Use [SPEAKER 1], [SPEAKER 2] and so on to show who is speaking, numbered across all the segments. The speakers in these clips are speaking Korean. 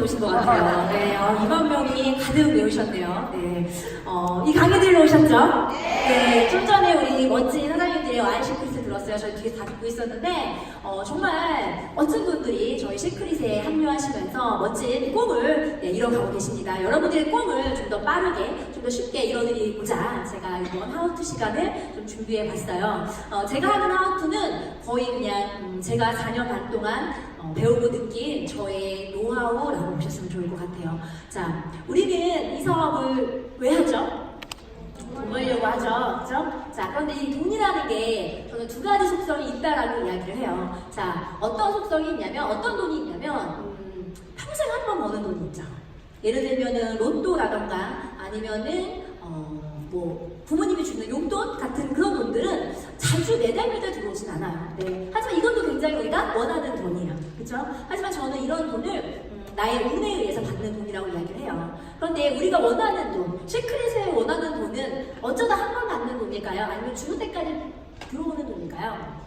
[SPEAKER 1] 오신 것 같아요. 네, 2만 명이 가득 외우셨네요. 네, 이 강의 들으러 오셨죠? 네, 좀 전에 우리 멋진 사장님들의 와인 시크릿을 들었어요. 저희 뒤에서 다 듣고 있었는데, 정말 멋진 분들이 저희 시크릿에 합류하시면서 멋진 꿈을 이뤄가고 계십니다. 여러분들의 꿈을 좀 더 빠르게, 좀 더 쉽게 이뤄드리고자 제가 이번 하우투 시간을 좀 준비해 봤어요. 제가 하는 하우투는 거의 그냥 제가 4년 반 동안 배우고 느낀 저의 노하우라고 보셨으면 좋을 것 같아요. 자, 우리는 이 사업을 왜 하죠? 돈 벌려고 하죠. 그죠? 자, 그런데 이 돈이라는 게 저는 두 가지 속성이 있다라고 이야기를 해요. 자, 어떤 속성이 있냐면, 어떤 돈이 있냐면, 평생 한 번 버는 돈이 있죠. 예를 들면은 로또라던가 아니면은, 뭐, 부모님이 주는 용돈 같은 그런 돈들은 자주 매달 들어오진 않아요. 네. 하지만 이것도 굉장히 우리가 원하는 돈이에요. 그죠? 하지만 저는 이런 돈을 나의 운에 의해서 받는 돈이라고 이야기를 해요. 그런데 우리가 원하는 돈, 시크릿에 원하는 돈은 어쩌다 한 번 받는 돈일까요? 아니면 죽을 때까지 들어오는 돈일까요?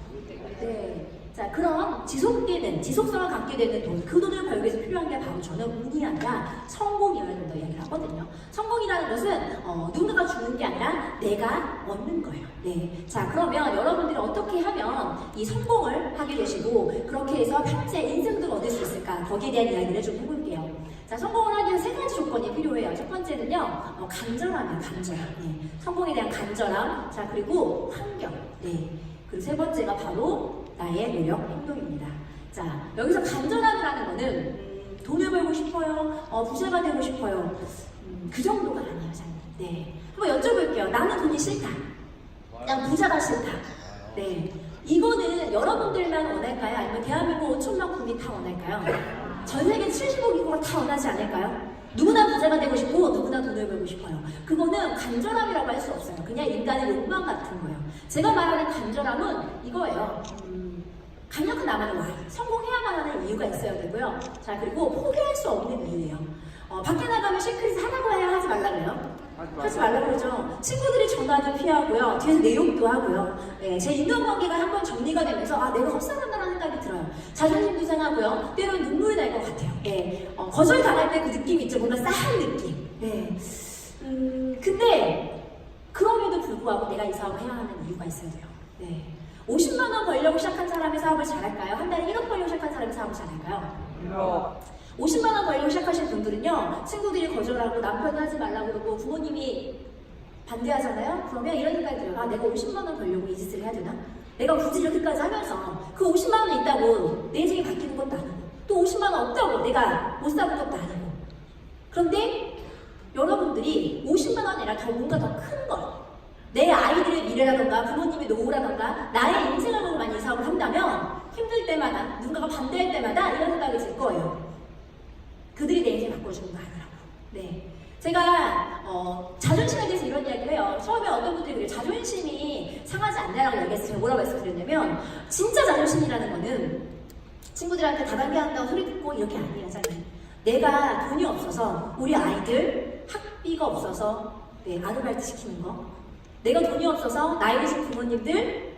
[SPEAKER 1] 네. 자, 그럼 지속되는, 지속성을 갖게 되는 돈, 그 돈을 벌기 위해서 필요한 게 바로 저는 운이 아니라 성공이라는 걸 이야기를 하거든요. 성공이라는 것은 누군가가 주는 게 아니라 내가 얻는 거예요. 네. 자, 그러면 여러분들이 어떻게 하면 이 성공을 하게 되시고 그렇게 해서 평생 인생도 얻을 수 있을까? 거기에 대한 이야기를 좀 해볼게요. 자, 성공을 하기 위해서 세 가지 조건이 필요해요. 첫 번째는요, 간절함이에요, 간절함. 네. 성공에 대한 간절함. 자, 그리고 환경. 네. 그리고 세 번째가 바로 나의 노력, 행동입니다. 자, 여기서 간절함이라는 거는 돈을 벌고 싶어요, 부자가 되고 싶어요. 그 정도가 아니에요, 사실. 네. 한번 여쭤볼게요. 나는 돈이 싫다. 그냥 부자가 싫다. 네. 이거는 여러분들만 원할까요? 아니면 대한민국 5천만 국민 다 원할까요? 전 세계 70억 인구가 다 원하지 않을까요? 누구나 부자가 되고 싶고 누구나 돈을 벌고 싶어요. 그거는 간절함이라고 할 수 없어요. 그냥 인간의 욕망 같은 거예요. 제가 말하는 간절함은 이거예요. 강력한 나만의 와이. 성공해야만 하는 이유가 있어야 되고요. 자, 그리고 포기할 수 없는 이유예요. 밖에 나가면 시크릿 하라고 해야 하지 말라고 해요. 하지 말라고 그러죠. 친구들이 전화도 피하고요. 뒤에서 내욕도 하고요. 네, 제 인간관계가 한번 정리가 되면서 내가 헛살았다는 생각이 들어요. 자존심도 상하고요. 때로는 눈물이 날 것 같아요. 네, 거절당할 때 그 느낌 있죠. 뭔가 싸한 느낌. 네. 근데 그럼에도 불구하고 내가 이 사업을 해야 하는 이유가 있어야 돼요. 네. 50만 원 벌려고 시작한 사람이 사업을 잘할까요? 한 달에 1억 벌려고 시작한 사람이 사업을 잘할까요? 50만 원 벌려고 시작하신 분들은요, 친구들이 거절하고 남편은 하지 말라고 그러고 부모님이 반대하잖아요? 그러면 이런 생각이 들어요. 내가 50만 원 벌려고 이 짓을 해야 되나? 내가 굳이 이렇게까지 하면서 그 50만 원 있다고 내 인생이 바뀌는 것도 아니고 또 50만 원 없다고 내가 못 사는 것도 아니고. 그런데 여러분들이 50만 원 아니라 더 뭔가 더 큰 것, 내 아이들의 미래라던가 부모님의 노후라던가 나의 인생을 보고만 이 사업을 한다면 힘들 때마다 누군가가 반대할 때마다 이런 생각이 들 거예요. 그들이 내 인생 바꿔주는 거 아니라고. 네. 제가 자존심에 대해서 이런 이야기를 해요. 처음에 어떤 분들이 그래요. 자존심이 상하지 않냐라고 얘기했어요. 제가 뭐라고 말씀드렸냐면 진짜 자존심이라는 거는 친구들한테 다단계 한다고 소리 듣고 이렇게 아니에요. 내가 돈이 없어서 우리 아이들 학비가 없어서 아르바이트 시키는 거, 내가 돈이 없어서 나이 드신 부모님들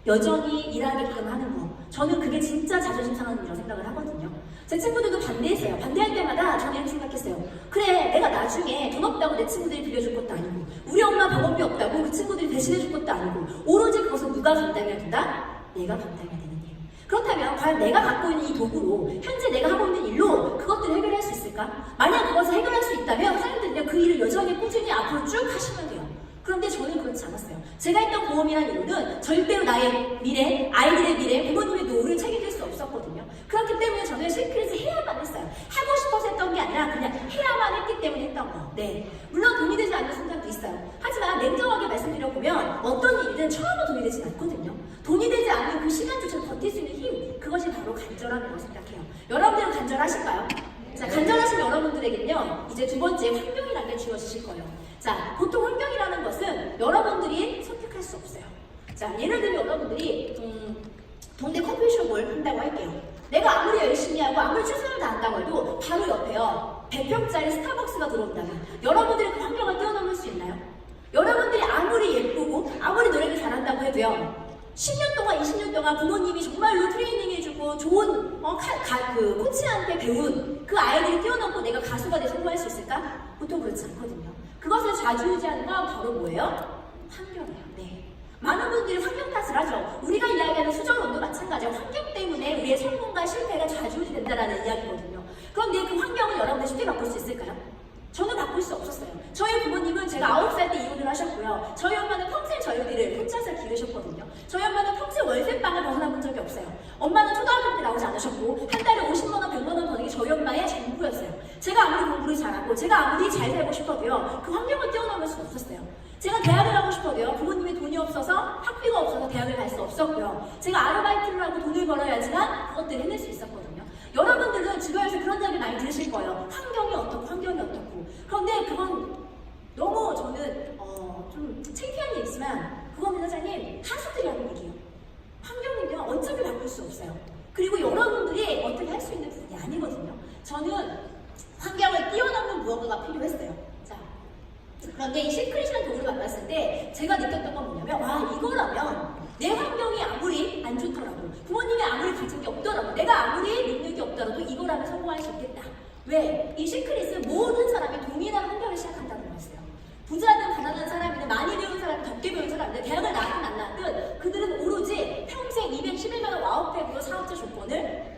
[SPEAKER 1] 여전히 일하게끔 하는 거, 저는 그게 진짜 자존심 상하는 일이라고 생각을 하거든요. 제 친구들도 반대했어요. 반대할 때마다 저는 이렇게 생각했어요. 그래, 내가 나중에 돈 없다고 내 친구들이 빌려줄 것도 아니고 우리 엄마 병원비 없다고 그 친구들이 대신해줄 것도 아니고 오로지 그것은 누가 감당해야 된다? 내가 감당해야 되는 일. 그렇다면 과연 내가 갖고 있는 이 도구로 현재 내가 하고 있는 일로 그것들을 해결할 수 있을까? 만약 그것을 해결할 수 있다면 사람들은요, 그 일을 여전히 꾸준히 앞으로 쭉 하시면 돼요. 그런데 저는 그렇지 않았어요. 제가 했던 보험이라는 이유는 절대로 나의 미래, 아이들의 미래, 부모님의 노후를 책임질 수 없었거든요. 그렇기 때문에 저는 시크릿을 해야만 했어요. 하고 싶어서 했던 게 아니라 그냥 해야만 했기 때문에 했던 거. 네. 물론 돈이 되지 않는 순간도 있어요. 하지만 냉정하게 말씀드려보면 어떤 일이든 처음은 돈이 되지 않거든요. 돈이 되지 않는 그 시간조차 버틸 수 있는 힘, 그것이 바로 간절함이라고 생각해요. 여러분들은 간절하실까요? 자, 간절하신 여러분들에게는요, 이제 두 번째 환경이라는 게 주어지실 거예요. 자, 보통 환경이라는 것은 여러분들이 선택할 수 없어요. 자, 예를 들면 여러분들이 동네 커피숍을 한다고 할게요. 내가 아무리 열심히 하고 아무리 최선을 다한다고 해도 바로 옆에요 100평짜리 스타벅스가 들어온다면 여러분들이 그 환경을 뛰어넘을 수 있나요? 여러분들이 아무리 예쁘고 아무리 노래를 잘한다고 해도요 10년 동안 20년 동안 부모님이 정말로 트레이닝 해주고 있고 좋은 그 코치한테 배운 그 아이들이 뛰어넘고 내가 가수가 돼 성공할 수 있을까? 보통 그렇지 않거든요. 그것을 좌지우지하는 건 바로 뭐예요? 환경이에요. 네. 많은 분들이 환경 탓을 하죠. 우리가 이야기하는 수정론도 마찬가지예요. 환경 때문에 우리의 성공과 실패가 좌지우지 된다는 이야기거든요. 그런데 그 환경을 여러분들 쉽게 바꿀 수 있을까요? 저는 바꿀 수 없었어요. 저희 부모님은 제가 9살 때 이혼을 하셨고요. 저희 엄마는 평생 저희들을 혼자서 기르셨거든요. 저희 엄마는 평생 월세방을 벗어나 본 적이 없어요. 엄마는 초등학교 때 나오지 않으셨고 한 달에 50만 원, 100만 원 버는 게 저희 엄마의 전부였어요. 제가 아무리 공부를 잘하고 제가 아무리 잘 살고 싶어도요. 그 환경을 뛰어넘을 수 없었어요. 제가 대학을 가고 싶어도요. 부모님이 돈이 없어서 학비가 없어서 대학을 갈 수 없었고요. 제가 아르바이트를 하고 돈을 벌어야지만 그것들을 해낼 수 있었거든요. 여러분들은 주변에서 그런 이야기 많이 들으실 거예요. 환경이 어떻고 환경이 어떻고. 그런데 그건 너무 저는 좀 창피한 얘기지만 그거는 사장님 하수들이 하는 얘기예요. 환경이면 어차피 바꿀 수 없어요. 그리고 여러분들이 어떻게 할 수 있는 부분이 아니거든요. 저는 환경을 뛰어넘는 무언가가 필요했어요. 자, 그런데 이 시크릿이라는 도구를 만났을 때 제가 느꼈던 건 뭐냐면 와 이거라면 내 환경이 아무리 안 좋더라도 부모님이 아무리 가진 게 없더라도 내가 아무리 능력이 없더라도 이거라면 성공할 수 있겠다. 왜? 이 시크릿은 모든 사람이 동일한 환경을 시작한다는 거였어요. 부자든 가난한 사람이든 많이 배운 사람이든 적게 배운 사람이든 대학을 나왔든 안 나왔든 그들은 오로지 평생 211만 원 와우백으로 사업자 조건을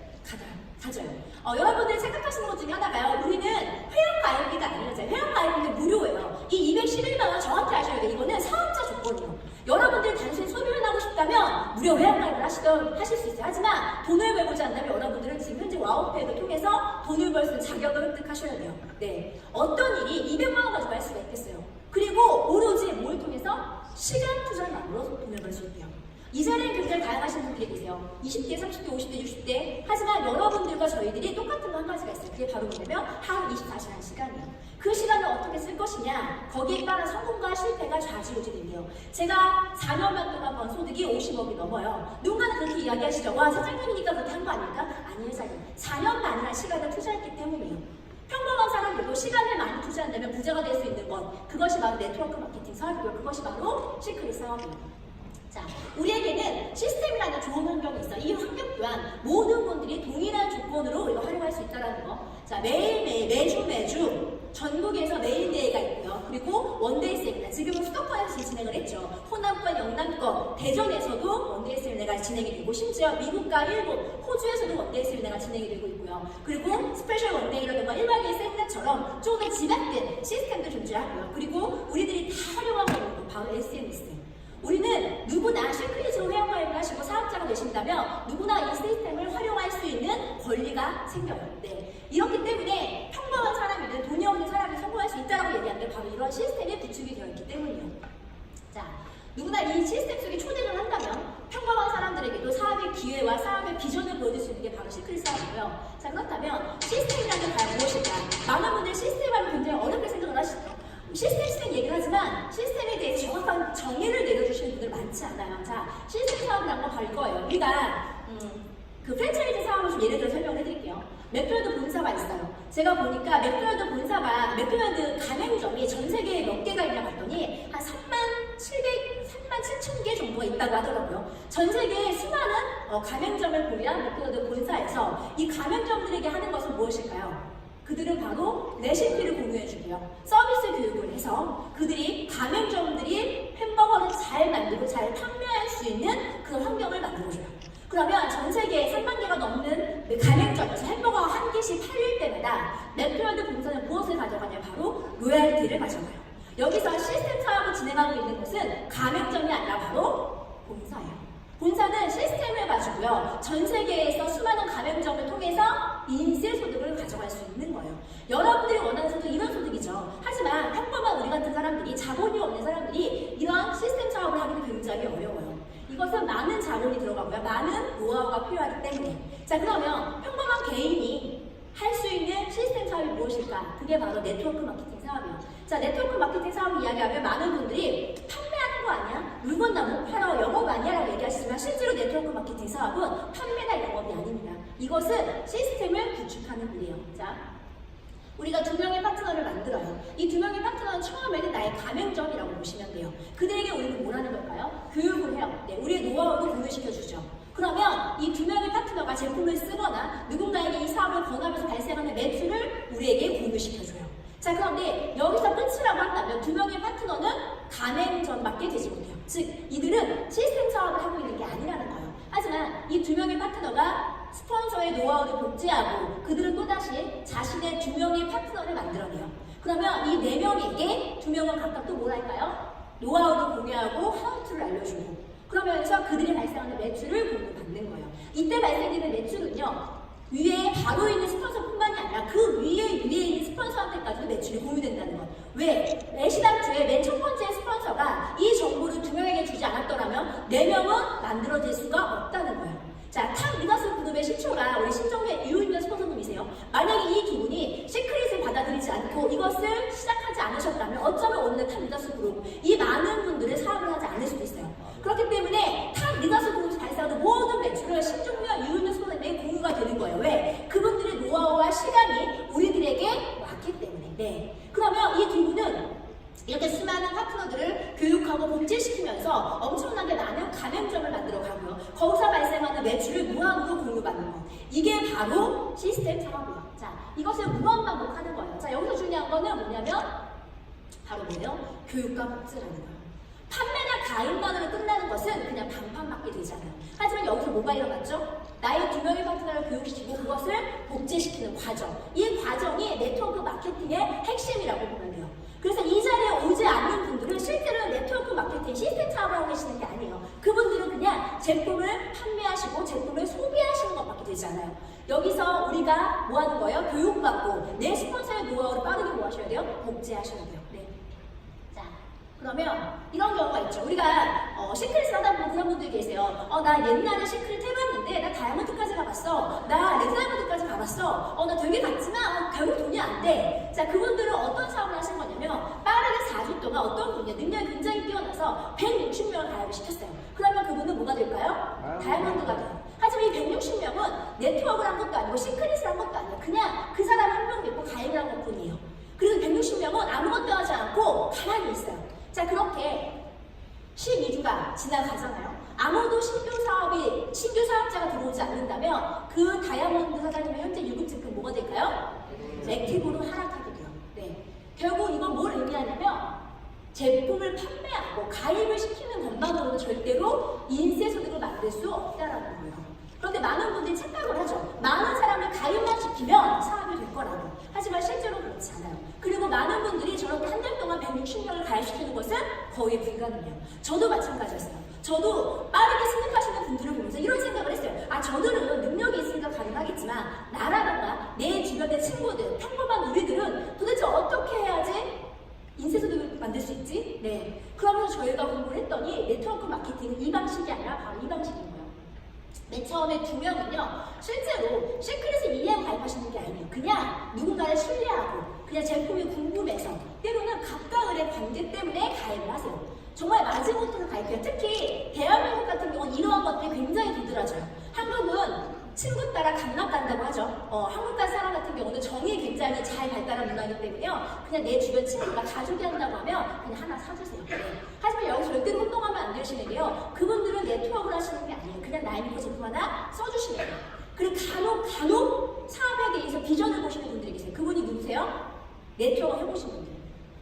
[SPEAKER 1] 가져요. 여러분들이 생각하시는 것 중에 하나가요. 우리는 회원가입비가 아니라요. 회원가입비는 무료예요. 이 211만 원 정확히 아셔야 돼요. 이거는 사업자 조건이에요. 여러분들이 단순히 소비를 하고 싶다면 무료 회원가입을 하실 수 있어요. 하지만 돈을 벌고자 한다면 여러분들은 지금 현재 와우팩을 통해서 돈을 벌 수 있는 자격을 획득하셔야 돼요. 네, 어떤 일이 200만 원 가지고 할 수가 있겠어요. 그리고 오로지 뭘 통해서? 시간 투자만으로 돈을 벌 수 있대요. 이 자리에 굉장히 다양하신 분들이 계세요. 20대, 30대, 50대, 60대. 하지만 여러분들과 저희들이 똑같은 거 한 가지가 있어요. 그게 바로 뭐냐면 하루 24시간 시간이에요. 그 시간을 어떻게 쓸 것이냐, 거기에 따라 성공과 실패가 좌지우지되네요. 제가 4년만 동안 번 소득이 50억이 넘어요. 누군가는 그렇게 이야기하시죠. 와, 사장님이니까 그렇게 한 거 아닐까? 아니에요, 사장님. 4년만이나 시간을 투자했기 때문이에요. 평범한 사람들도 시간을 많이 투자한다면 부자가 될 수 있는 것, 그것이 바로 네트워크 마케팅 사업이고요. 그것이 바로 시크릿 사업이에요. 자, 우리에게는 시스템이라는 좋은 환경이 있어. 이 환경 또한 모든 분들이 동일한 조건으로 우리가 활용할 수 있다는 거. 자, 매일매일, 매주 전국에서 메인데이가 있고요. 그리고 원데이 세미나, 지금은 수도권에서 진행을 했죠. 호남권, 영남권, 대전에서도 원데이 세미나가 진행이 되고, 심지어 미국과 일본, 호주에서도 원데이 세미나가 진행이 되고 있고요. 그리고 스페셜 원데이라든가 1박 2일 세미나처럼 조금 더 집약된 시스템도 존재하고요. 그리고 우리들이 다 활용하고 있는 거 바로 SNS. 우리는 누구나 시크릿으로 회원가입을 하시고 사업자가 되신다면 누구나 이 시스템을 활용할 수 있는 권리가 생겨요. 네. 이렇기 때문에 평범한 사람이든 돈이 없는 사람이 성공할 수 있다고 얘기하는데 바로 이런 시스템이 구축이 되어 있기 때문이에요. 자, 누구나 이 시스템 속에 초대를 한다면 평범한 사람들에게도 사업의 기회와 사업의 비전을 보여줄 수 있는 게 바로 시크릿 사업이고요. 자, 그렇다면 시스템이라는 게 과연 무엇일까? 많은 분들이 시스템을 굉장히 어렵게 생각을 하시죠. 시스템 얘기를 하지만 시스템에 대해서 정확한 정의를 내려주시는 분들 많지 않아요. 자, 시스템 사업이란 건 바로 이거예요. 우리가 그 프랜차이즈 사업을 좀 예를 들어 설명을 해드릴게요. 맥도날드 본사가 있어요. 제가 보니까 맥도날드 가맹점이 전 세계에 몇 개가 있냐 봤더니 한 3만 7천 개 정도가 있다고 하더라고요. 전 세계에 수많은 가맹점을 보유한 맥도날드 본사에서 이 가맹점들에게 하는 것은 무엇일까요? 그들은 바로 레시피를 공유해주고요. 서비스 교육을 해서 그들이 가맹점들이 햄버거를 잘 만들고 잘 판매할 수 있는 그런 환경을 만들어줘요. 그러면 전 세계에 3만 개가 넘는 가맹점에서 햄버거가 한 개씩 팔릴 때마다 맥도날드 본사는 무엇을 가져가냐? 바로 로얄티를 가져가요. 여기서 시스템 사업을 진행하고 있는 것은 가맹점이 아니라 바로 본사예요. 본사는 시스템을 가지고요. 전 세계에서 수많은 가맹점을 통해서 인세 소득을 가져갈 수 있는 거예요. 여러분들이 원하는 소득 이런 소득이죠. 하지만 평범한 우리 같은 사람들이, 자본이 없는 사람들이 이러한 시스템 사업을 하기는 굉장히 어려워요. 이것은 많은 자본이 들어가고요. 많은 노하우가 필요하기 때문에. 자, 그러면 평범한 개인이 할 수 있는 시스템 사업이 무엇일까? 그게 바로 네트워크 마케팅 사업이에요. 자, 네트워크 마케팅 사업 이야기하면 많은 분들이 판매하는 거 아니야? 물건 나무 팔아 영업 아니야? 라고 얘기하시지만 실제로 네트워크 마케팅 사업은 판매나 영업이 아닙니다. 이것은 시스템을 구축하는 일이에요. 자, 우리가 2명의 파트너를 만들어요. 이 2명의 파트너는 처음에는 나의 가맹점이라고 보시면 돼요. 그들에게 우리는 뭘 하는 걸까요? 교육을 해요. 네, 우리의 노하우도 공유시켜주죠. 그러면 이 두 명의 파트너가 제품을 쓰거나 누군가에게 이 사업을 권하면서 발생하는 매출을 우리에게 공유시켜줘요. 자, 그런데 여기서 끝이라고 한다면 두 명의 파트너는 가맹점밖에 되지 못해요. 즉, 이들은 시스템 사업을 하고 있는 게 아니라는 거예요. 하지만 이 두 명의 파트너가 스폰서의 노하우를 복제하고 그들은 또다시 자신의 두 명의 파트너를 만들어내요. 그러면 이 네 명에게 두 명은 각각 또 뭘 할까요? 노하우를 공유하고 하우투를 알려주고 그러면서 그들이 발생하는 매출을 공유받는 거예요. 이때 발생되는 매출은요. 위에 바로 있는 스폰서뿐만이 아니라 그 위에 있는 스폰서한테까지도 매출이 공유된다는 것. 왜? 시당초에 맨 첫 번째 스폰서가 이 정보를 두 명에게 주지 않았더라면 네 명은 만들어질 수가 없다는 거예요. 자, 탑 리더스 그룹의 신초가 우리 신정의 유인된 스폰서님이세요. 만약에 이 두 분이 시크릿을 받아들이지 않고 이것을 시작하지 않으셨다면 어쩌면 오늘 탑 리더스 그룹 이 많은 분들의 사업을 하지 않을 수도 있어요. 그렇기 때문에 탑 리더스 그룹에서 발생하는 모든 매출을 신종과 유인된 스폰서님의 공유가 되는 거예요. 왜? 그분들의 노하우와 시간이 우리들에게 왔기 때문에. 네. 그러면 이 두 분은 이렇게 수많은 파트너들을 교육하고 복제시키면서 엄청나게 많은 가맹점을 만들어가고요. 거기서 발생하는 매출을 무한으로 공유받는 것. 이게 바로 시스템 사업이에요. 자, 이것을 무한 반복하는 거예요. 자, 여기서 중요한 거는 뭐냐면 바로 뭐예요? 교육과 복제라는 거예요. 판매나 가입만으로 끝나는 것은 그냥 방판맞게 되잖아요. 하지만 여기서 뭐가 일어났죠? 나의 두 명의 파트너를 교육시키고 그것을 복제시키는 과정. 이 과정이 네트워크 마케팅의 핵심이라고 보면 돼요. 그래서 이 자리에 오지 않는 분들은 실제로 네트워크 마케팅 시스템 사업을 하고 계시는 게 아니에요. 그분들은 그냥 제품을 판매하시고 제품을 소비하시는 것밖에 되지 않아요. 여기서 우리가 뭐 하는 거예요? 교육받고 내 스폰서의 노하우를 빠르게 뭐 하셔야 돼요? 복제하셔야 돼요. 네. 자, 그러면 이런 경우가 있죠. 우리가 시크릿을 하다 보면 그런 분들이 계세요. 나 옛날에 시크릿 해봤는데 나 다이아몬드까지 가봤어. 나 레드다이아몬드까지 가봤어. 나 되게 갔지만 결국 돈이 안 돼. 자, 그분들은 어떤 사업을 하신 거냐면 빠르게 4주 동안 어떤 분이 능력이 굉장히 뛰어나서 160명을 가입을 시켰어요. 그러면 그분은 뭐가 될까요? 다이아몬드가 돼요. 하지만 이 160명은 네트워크를 한 것도 아니고 시크릿을 한 것도 아니고 그냥 그 사람 한 명 믿고 가입을 한 것뿐이에요. 그래서 160명은 아무것도 하지 않고 가만히 있어요. 자, 그렇게 12주가 지나가잖아요. 아무도 신규 사업자가 들어오지 않는다면 그 다이아몬드 사장님의 현재 유급증금 뭐가 될까요? 액티브로 하락하게 돼요. 네. 결국 이건 뭘 의미하냐면 제품을 판매하고 가입을 시키는 것만으로는 절대로 인쇄소득을 만들 수 없다라는 거예요. 그런데 많은 분들이 착각을 하죠. 많은 사람을 가입만 시키면 사업이 될 거라고. 하지만 실제로 그렇지 않아요. 그리고 많은 분들이 저렇게 한 달 동안 160명을 가입시키는 것은 거의 불가능해요. 저도 마찬가지였어요. 저도 빠르게 승급하시는 분들을 보면서 이런 생각을 했어요. 저들은 능력이 있으니까 가능하겠지만 나라던가 내 주변의 친구들, 평범한 우리들은 도대체 어떻게 해야지 인쇄소득을 만들 수 있지? 네. 그러면서 저희가 공부를 했더니 네트워크 마케팅은 이 방식이 아니라 바로 이 방식인 거예요. 맨 처음에 두 명은요, 실제로 시크릿을 이해하고 가입하시는 게 아니에요. 그냥 누군가를 신뢰하고 그냥 제품이 궁금해서 때로는 갑과을의 관계 때문에 가입을 하세요. 정말 마지못해서 가입해요. 특히 대한민국 같은 경우는 이러한 것들이 굉장히 두드러져요. 한국은 친구 따라 강남 간다고 하죠. 한국 간 사람 같은 경우는 정이 굉장히 잘 발달한 문화이기 때문에요. 그냥 내 주변 친구가 가족이 한다고 하면 그냥 하나 사주세요. 네. 하지만 여기 절대로 혼동하면 안 되시는 게요. 그분들은 네트워크를 하시는 게 아니에요. 그냥 나의 믿고 제품 하나 써주시면 돼요. 그리고 간혹 사업에 대해서 비전을 보시는 분들이 계세요. 그분이 누구세요? 네트워크 해보신 분들.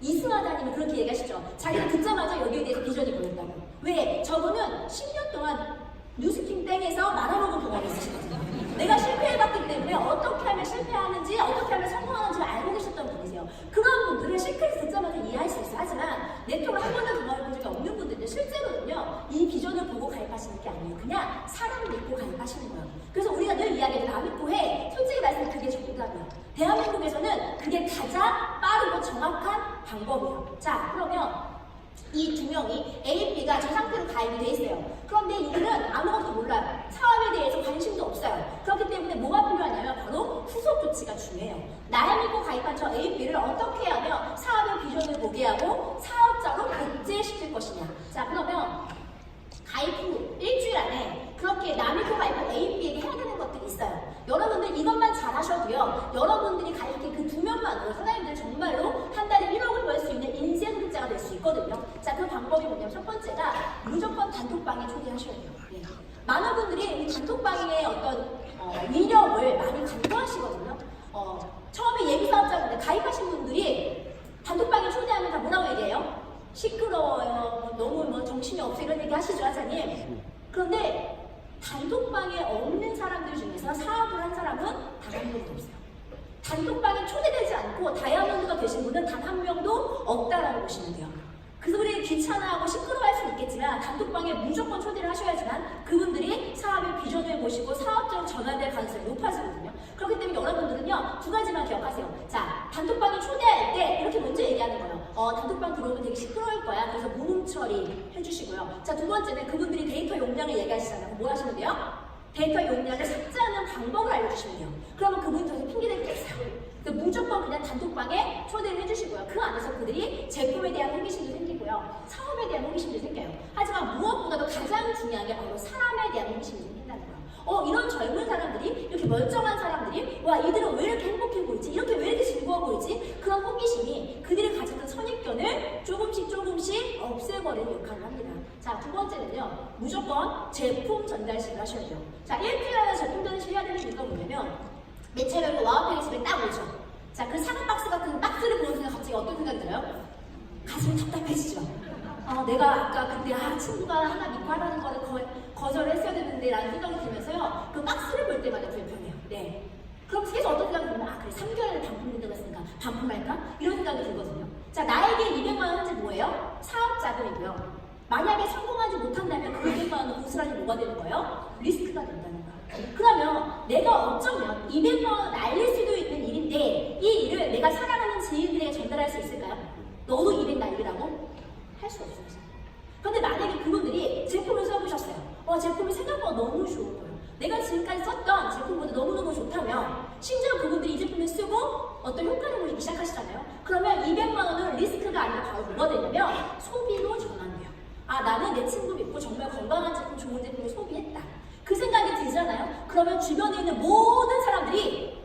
[SPEAKER 1] 이승하다님은 그렇게 얘기하시죠. 자기가 듣자마자 여기에 대해서 비전이 보였다고. 왜? 저분은 10년 동안 뉴스킹 땡에서 말아먹은 경험이 있으시거든요. 내가 실패해봤기 때문에 어떻게 하면 실패하는지, 어떻게 하면 성공하는지 알고 계셨던 분이세요. 그런 분들은 시크릿 듣자마자 이해할 수 있어요. 하지만 네트워크를 한 번도 경험해본 적이 없는 분들은 실제로는요, 이 비전을 보고 가입하시는 게 아니에요. 그냥 사람을 믿고 가입하시는 거예요. 그래서 우리가 늘 이야기해요. 나 믿고 해. 솔직히 말해서 그게 정답이에요. 대한민국에서는 그게 가장 빠르고 정확한 방법이에요. 자, 그러면 이 두 명이 A, B가 저 상태로 가입이 돼 있어요. 그런데 이들은 아무것도 몰라요. 사업에 대해서 관심도 없어요. 그렇기 때문에 뭐가 필요하냐면 바로 후속 조치가 중요해요. 나를 믿고 가입한 저 A, B를 어떻게 하면 사업의 비전을 보게 하고 사업자로 복제시킬 것이냐. 자, 그러면 가입 후 일주일 안에 그렇게 남이 또 가입한 A, B에게 해야 되는 것들이 있어요. 여러분들 이것만 잘하셔도요, 여러분들이 가입한 그 두 명만으로 사장님들 정말로 한 달에 1억을 벌 수 있는 인쇄소득자가 될 수 있거든요. 자, 그 방법이 뭐냐면 첫 번째가 무조건 단톡방에 초대하셔야 돼요. 네. 많은 분들이 이 단톡방의 어떤 위력을 많이 간과하시거든요. 처음에 예비사업자분들 가입하신 분들이 단톡방에 초대하면 다 뭐라고 얘기해요? 시끄러워요. 너무 정신이 없어 이런 얘기 하시죠, 하사님. 그런데 단톡방에 없는 사람들 중에서 사업을 한 사람은 단 한 명도 없어요. 단톡방에 초대되지 않고 다이아몬드가 되신 분은 단 한 명도 없다라고 보시면 돼요. 그래서 우리 귀찮아하고 시끄러워할 수는 있겠지만 단톡방에 무조건 초대를 하셔야지만 그분들이 사업의 비전을 보시고 사업적으로 전환될 가능성이 높아지거든요. 그렇기 때문에 여러분들은요, 두 가지만 기억하세요. 자, 단톡방에 초대할 때 이렇게 먼저 얘기하는 거예요. 단톡방 들어오면 되게 시끄러울 거야. 그래서 무음 처리 해주시고요. 자, 두 번째는 그분들이 데이터 용량을 얘기하시잖아요. 뭐 하시면 돼요? 데이터 용량을 삭제하는 방법을 알려주시면 돼요. 그러면 그분이 더 핑계댈 게 없어요. 무조건 그냥 단톡방에 초대를 해주시고요. 그 안에서 그들이 제품에 대한 호기심도 생기고요. 사업에 대한 호기심도 생겨요. 하지만 무엇보다도 가장 중요한 게 바로 사람에 대한 호기심이 생긴다는 거예요. 이런 젊은 사람들이, 이렇게 멀쩡한 사람들이, 와, 이들은 왜 이렇게 행복해 보이지? 이렇게 왜 이렇게 즐거워 보이지? 그런 호기심이 그들이 가졌던 선입견을 조금씩 없애버리는 역할을 합니다. 자, 두 번째는요, 무조건 제품 전달식을 하셔야 돼요. 자, 1피라는 제품 전달식을 해야 되는 이유가 뭐냐면, 매체별로 와우페이 집에 딱 오죠. 자, 그 사과 박스 같은 박스를 보는 순간 갑자기 어떤 생각이 들어요? 가슴이 답답해지죠. 내가 아까 그때 친구가 하나 믿고 하라는 거를 거절을 했어야 되는데 라는 생각이 들면서요, 그 박스를 볼 때마다 불편해요. 네. 그럼 계속 어떤 생각이 들면, 그래, 3개월에 반품된다고 했으니까 반품할까? 이런 생각이 들거든요. 자, 나에게 200만 원 현재 뭐예요? 사업 자금이고요. 만약에 성공하지 못한다면 그 200만 원은 고스란히 뭐가 되는 거예요? 리스크가 된다는 거예요. 그러면 내가 어쩌면 200만 원 날릴 수도 있는 일인데 이 일을 내가 사랑하는 지인들에게 전달할 수 있을까요? 너도 200 날리라고? 할 수 없어요. 그런데 만약에 그분들이 제품을 써보셨어요. 제품이 생각보다 너무 좋은 거예요. 내가 지금까지 썼던 제품보다 너무너무 좋다면 심지어 그분들이 이 제품을 쓰고 어떤 효과를 보이기 시작하시잖아요. 그러면 200만 원은 리스크가 아니라 바로 뭐가 되냐면 소비로 전환돼요. 나는 내 친구 믿고 정말 건강한 제품, 좋은 제품을 소비했다. 그 생각이 들잖아요. 그러면 주변에 있는 모든 사람들이